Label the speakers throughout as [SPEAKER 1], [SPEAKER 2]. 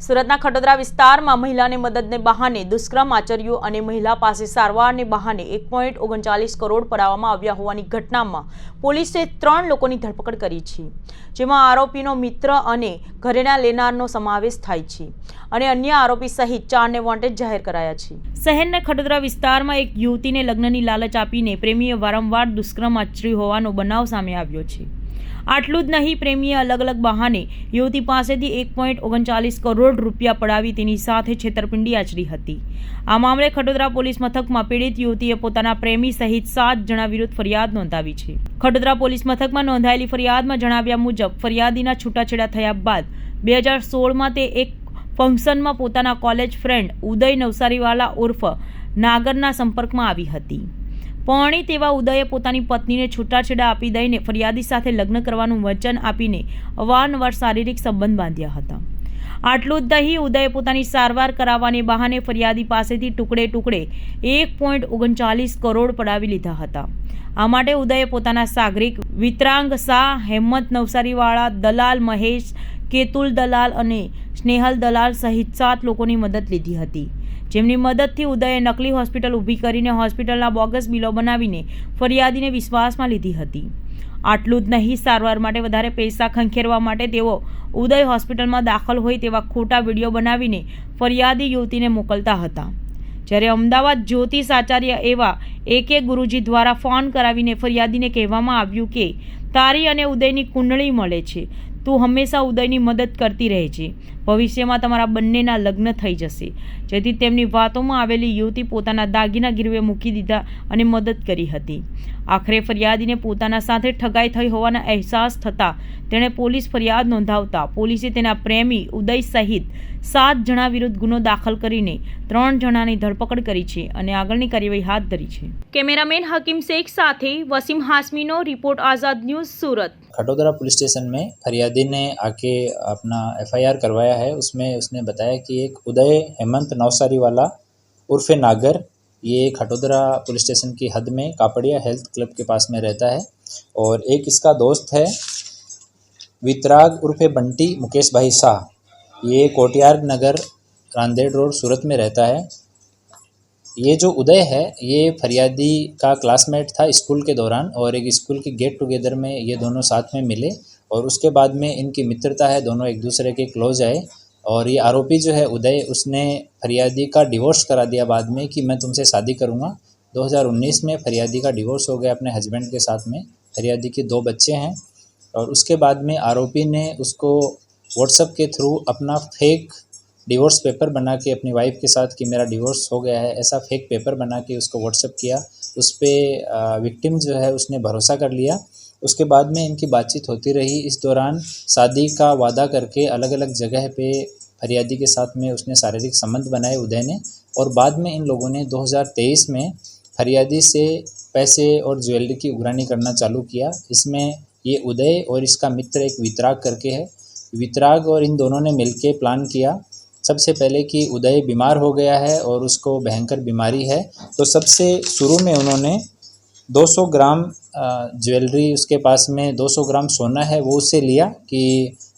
[SPEAKER 1] સુરતના ખટોદરા વિસ્તારમાં મહિલાને મદદને બહાને દુષ્કર્મ આચર્યું અને મહિલા પાસે સારવારને બહાને 1.39 કરોડ પડાવવામાં આવ્યા હોવાની ઘટનામાં પોલીસે 3 લોકોની ધરપકડ કરી છે, જેમાં આરોપીનો મિત્ર અને ઘરેણા લેનારનો સમાવેશ થાય છે અને અન્ય આરોપી સહિત 4ને વોન્ટેડ જાહેર કરાયા છે। શહેરના ખટોદરા વિસ્તારમાં એક યુવતીને લગ્નની લાલચ આપીને પ્રેમીએ વારંવાર દુષ્કર્મ આચર્યું હોવાનો બનાવ સામે આવ્યો છે। આટલું જ નહીં, પ્રેમીએ અલગ અલગ બહાને યુવતી પાસેથી 1.39 કરોડ રૂપિયા પડાવી તેની સાથે છેતરપિંડી આચરી હતી। આ મામલે ખટોદરા પોલીસ મથકમાં પીડિત યુવતીએ પોતાના પ્રેમી સહિત 7 જણા વિરુદ્ધ ફરિયાદ નોંધાવી છે। ખટોદરા પોલીસ મથકમાં નોંધાયેલી ફરિયાદમાં જણાવ્યા મુજબ ફરિયાદીના છૂટાછેડા થયા બાદ 2016માં તે એક ફંક્શનમાં પોતાના કોલેજ ફ્રેન્ડ ઉદય નવસારીવાલા ઉર્ફ નાગરના સંપર્કમાં આવી હતી। પરણિત એવા ઉદયે પોતાની પત્નીને છૂટાછેડા આપી દઈને ફરિયાદી સાથે લગ્ન કરવાનું વચન આપીને અવારનવાર શારીરિક સંબંધ બાંધ્યા હતા। આટલું જ નહીં, ઉદયે પોતાની સારવાર કરાવવાને બહાને ફરિયાદી પાસેથી ટુકડે ટુકડે 1.39 કરોડ પડાવી લીધા હતા। આ માટે ઉદયે પોતાના સાગરિક વિતરાંગ શાહ, હેમંત નવસારીવાળા, દલાલ મહેશ, કેતુલ દલાલ અને સ્નેહલ દલાલ સહિત 7 લોકોની મદદ લીધી હતી, જેમની મદદથી ઉદયે નકલી હોસ્પિટલ ઊભી કરીને હોસ્પિટલના બોગસ બિલો બનાવીને ફરિયાદીને વિશ્વાસમાં લીધી હતી। આટલું જ નહીં, સારવાર માટે વધારે પૈસા ખંખેરવા માટે તેઓ ઉદય હોસ્પિટલમાં દાખલ હોય તેવા ખોટા વિડીયો બનાવીને ફરિયાદી યુવતીને મોકલતા હતા। જ્યારે અમદાવાદ જ્યોતિષ આચાર્ય એવા એકે ગુરુજી દ્વારા ફોન કરાવીને ફરિયાદીને કહેવામાં આવ્યું કે તારી અને ઉદયની કુંડળી મળે છે, તું હંમેશા ઉદયની મદદ કરતી રહેજે, ભવિષ્યમાં તમારા બંનેના લગ્ન થઈ જશે। જેથી તેમની વાતોમાં આવેલી યુવતી પોતાના દાગીના ગીરવે મૂકી દીધા અને મદદ કરી હતી। આખરે ફરિયાદીને પોતાના સાથે ઠગાઈ થઈ હોવાના અહેસાસ થતાં તેણે પોલીસ ફરિયાદ નોંધાવતા પોલીસે તેના પ્રેમી ઉદય સહિત 7 જણા વિરુદ્ધ ગુનો દાખલ કરીને 3 જણાની ધરપકડ કરી છે અને આગળની કાર્યવાહી હાથ ધરી છે। કેમેરામેન હકીમ શેખ સાથે વસીમ हाशमीनो रिपोर्ट आज़ाद न्यूज़ सूरत।
[SPEAKER 2] खटोदरा पुलिस स्टेशन में फरियादी ने आके अपना FIR करवाया है। उसमें उसने बताया कि एक उदय हेमंत नवसारी वाला उर्फ़े नागर, ये खटोदरा पुलिस स्टेशन की हद में कापड़िया हेल्थ क्लब के पास में रहता है और एक इसका दोस्त है वितराग उर्फ़े बंटी मुकेश भाई शाह, ये कोटियार नगर रांदेड़ रोड सूरत में रहता है। ये जो उदय है ये फरियादी का क्लासमेट था स्कूल के दौरान और एक स्कूल के गेट टुगेदर में ये दोनों साथ में मिले और उसके बाद में इनकी मित्रता है, दोनों एक दूसरे के क्लोज आए और ये आरोपी जो है उदय, उसने फरियादी का डिवोर्स करा दिया बाद में कि मैं तुमसे शादी करूँगा। 2019 में फरियादी का डिवोर्स हो गया अपने हस्बैंड के साथ में। फरियादी के 2 बच्चे हैं और उसके बाद में आरोपी ने उसको व्हाट्सएप के थ्रू अपना फेक डिवोर्स पेपर बना के अपनी वाइफ के साथ कि मेरा डिवोर्स हो गया है, ऐसा फेक पेपर बना के उसको व्हाट्सएप किया। उस पर विक्टिम जो है उसने भरोसा कर लिया। उसके बाद में इनकी बातचीत होती रही। इस दौरान शादी का वादा करके अलग अलग जगह पे फरियादी के साथ में उसने शारीरिक संबंध बनाए उदय ने और बाद में इन लोगों ने 2023 में फरियादी से पैसे और ज्वेलरी की उगरानी करना चालू किया। इसमें ये उदय और इसका मित्र एक वितराग करके है, वितराग और इन दोनों ने मिलके प्लान किया सबसे पहले कि उदय बीमार हो गया है और उसको भयंकर बीमारी है, तो सबसे शुरू में उन्होंने 200 ग्राम ज्वेलरी, उसके पास में 200 ग्राम सोना है वो उससे लिया कि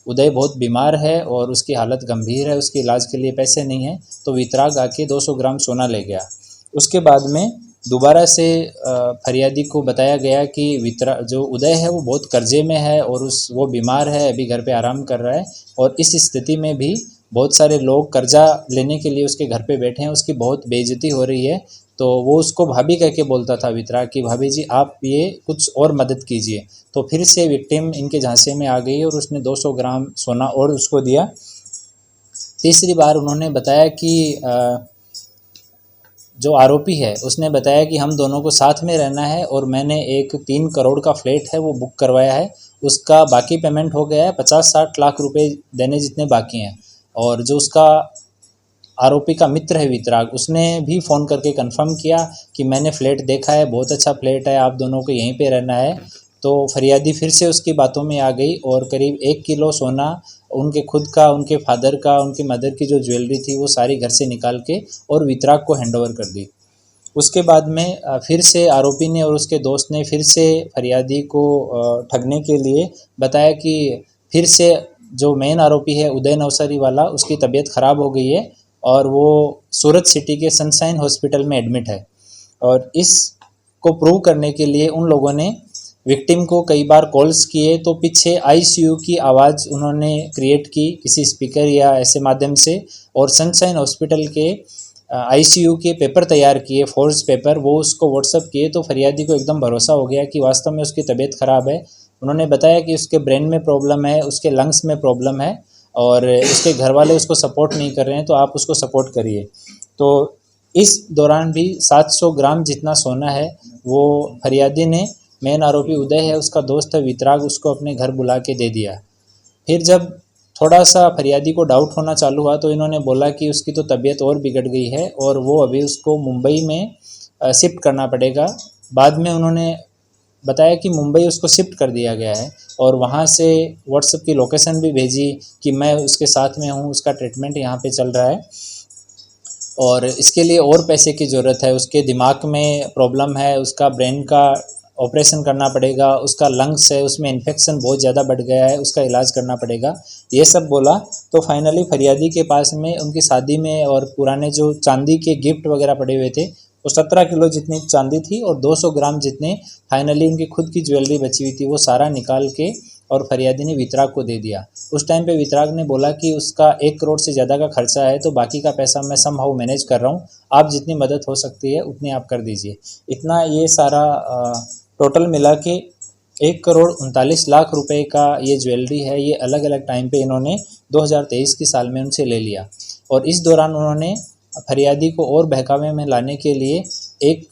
[SPEAKER 2] उदय बहुत बीमार है और उसकी हालत गंभीर है, उसके इलाज के लिए पैसे नहीं है, तो वितराग आके 200 ग्राम सोना ले गया। उसके बाद में दोबारा से फरियादी को बताया गया कि जो उदय है वो बहुत कर्जे में है और वो बीमार है, अभी घर पे आराम कर रहा है और इस स्थिति में भी बहुत सारे लोग कर्जा लेने के लिए उसके घर पे बैठे हैं, उसकी बहुत बेइज्जती हो रही है। तो वो उसको भाभी कह के बोलता था वितराग कि भाभी जी आप ये कुछ और मदद कीजिए। तो फिर से विक्टिम इनके झांसे में आ गई और उसने 200 ग्राम सोना और उसको दिया। तीसरी बार उन्होंने बताया कि जो आरोपी है उसने बताया कि हम दोनों को साथ में रहना है और मैंने एक 3 करोड़ का फ्लैट है वो बुक करवाया है, उसका बाकी पेमेंट हो गया है, 50-60 लाख रुपए देने जितने बाकी हैं। और जो उसका आरोपी का मित्र है वितराग, उसने भी फ़ोन करके कंफर्म किया कि मैंने फ़्लैट देखा है, बहुत अच्छा फ्लैट है, आप दोनों को यहीं पे रहना है। तो फरियादी फिर से उसकी बातों में आ गई और करीब 1 किलो सोना उनके खुद का, उनके फादर का, उनकी मदर की जो ज्वेलरी थी वो सारी घर से निकाल के और वितराग को हैंडओवर कर दी। उसके बाद में फिर से आरोपी ने और उसके दोस्त ने फिर से फरियादी को ठगने के लिए बताया कि फिर से जो मेन आरोपी है उदय नवसारी वाला, उसकी तबीयत ख़राब हो गई है और वो सूरत सिटी के सनशाइन हॉस्पिटल में एडमिट है। और इसको प्रूव करने के लिए उन लोगों ने विक्टिम को कई बार कॉल्स किए, तो पीछे आईसीयू की आवाज़ उन्होंने क्रिएट की किसी स्पीकर या ऐसे माध्यम से, और सनशाइन हॉस्पिटल के आईसीयू के पेपर तैयार किए, फोर्स पेपर, वो उसको व्हाट्सअप किए। तो फरियादी को एकदम भरोसा हो गया कि वास्तव में उसकी तबीयत ख़राब है। उन्होंने बताया कि उसके ब्रेन में प्रॉब्लम है, उसके लंग्स में प्रॉब्लम है और उसके घर वाले उसको सपोर्ट नहीं कर रहे हैं, तो आप उसको सपोर्ट करिए। तो इस दौरान भी 700 ग्राम जितना सोना है वो फरियादी ने, मेन आरोपी उदय है, उसका दोस्त है वितराग, उसको अपने घर बुला के दे दिया। फिर जब थोड़ा सा फरियादी को डाउट होना चालू हुआ तो इन्होंने बोला कि उसकी तो तबीयत और बिगड़ गई है और वो अभी उसको मुंबई में शिफ्ट करना पड़ेगा। बाद में उन्होंने बताया कि मुंबई उसको शिफ्ट कर दिया गया है और वहाँ से व्हाट्सएप की लोकेशन भी भेजी कि मैं उसके साथ में हूँ, उसका ट्रीटमेंट यहाँ पे चल रहा है और इसके लिए और पैसे की ज़रूरत है, उसके दिमाग में प्रॉब्लम है, उसका ब्रेन का ऑपरेशन करना पड़ेगा, उसका लंग्स है उसमें इन्फेक्शन बहुत ज़्यादा बढ़ गया है, उसका इलाज करना पड़ेगा, ये सब बोला। तो फाइनली फरियादी के पास में उनकी शादी में और पुराने जो चांदी के गिफ्ट वगैरह पड़े हुए थे, वो 17 किलो जितनी चांदी थी और 200 ग्राम जितने फाइनली उनकी खुद की ज्वेलरी बची हुई थी, वो सारा निकाल के और फरियादी ने वितराग को दे दिया। उस टाइम पे वितराग ने बोला कि उसका 1 करोड़ से ज़्यादा का खर्चा है, तो बाकी का पैसा मैं समहाउ मैनेज कर रहा हूँ, आप जितनी मदद हो सकती है उतनी आप कर दीजिए। इतना ये सारा टोटल मिला के 1 करोड़ 39 लाख रुपए का ये ज्वेलरी है, ये अलग अलग टाइम पे इन्होंने 2023 की साल में उनसे ले लिया। और इस दौरान उन्होंने फरियादी को और बहकावे में लाने के लिए एक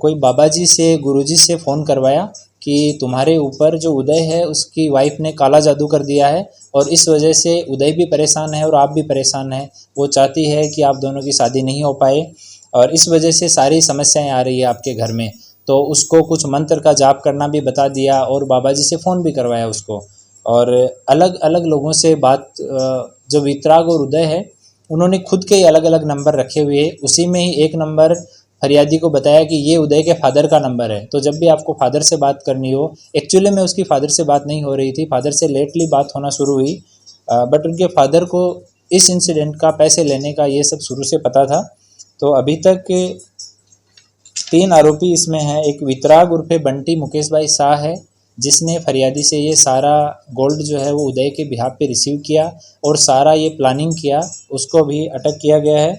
[SPEAKER 2] कोई बाबा जी से, गुरुजी से फ़ोन करवाया कि तुम्हारे ऊपर जो उदय है उसकी वाइफ ने काला जादू कर दिया है और इस वजह से उदय भी परेशान है और आप भी परेशान हैं। वो चाहती है कि आप दोनों की शादी नहीं हो पाए और इस वजह से सारी समस्याएं आ रही है आपके घर में। तो उसको कुछ मंत्र का जाप करना भी बता दिया और बाबा जी से फ़ोन भी करवाया उसको। और अलग अलग लोगों से बात, जो वितराग और उदय है उन्होंने खुद के ही अलग अलग नंबर रखे हुए, उसी में ही एक नंबर फरियादी को बताया कि ये उदय के फादर का नंबर है, तो जब भी आपको फादर से बात करनी हो, एक्चुअली में उसकी फादर से बात नहीं हो रही थी, फादर से लेटली बात होना शुरू हुई, बट उनके फादर को इस इंसिडेंट का, पैसे लेने का, ये सब शुरू से पता था। तो अभी तक 3 आरोपी इसमें हैं। एक वितराग उर्फे बंटी मुकेश भाई शाह है, जिसने फरियादी से ये सारा गोल्ड जो है वो उदय के बिहाफ पे रिसीव किया और सारा ये प्लानिंग किया, उसको भी अटक किया गया है।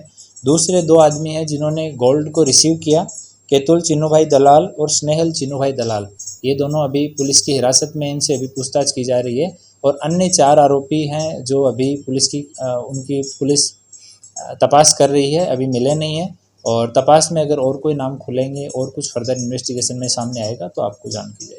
[SPEAKER 2] दूसरे 2 आदमी हैं जिन्होंने गोल्ड को रिसीव किया, केतुल चिन्नू भाई दलाल और स्नेहल चिन्नू भाई दलाल, ये दोनों अभी पुलिस की हिरासत में, इनसे अभी पूछताछ की जा रही है। और अन्य 4 आरोपी हैं जो अभी उनकी पुलिस तपास कर रही है, अभी मिले नहीं है और तपास में अगर और कोई नाम खुलेंगे और कुछ फर्दर इन्वेस्टिगेशन में सामने आएगा तो आपको जान की जाएगी।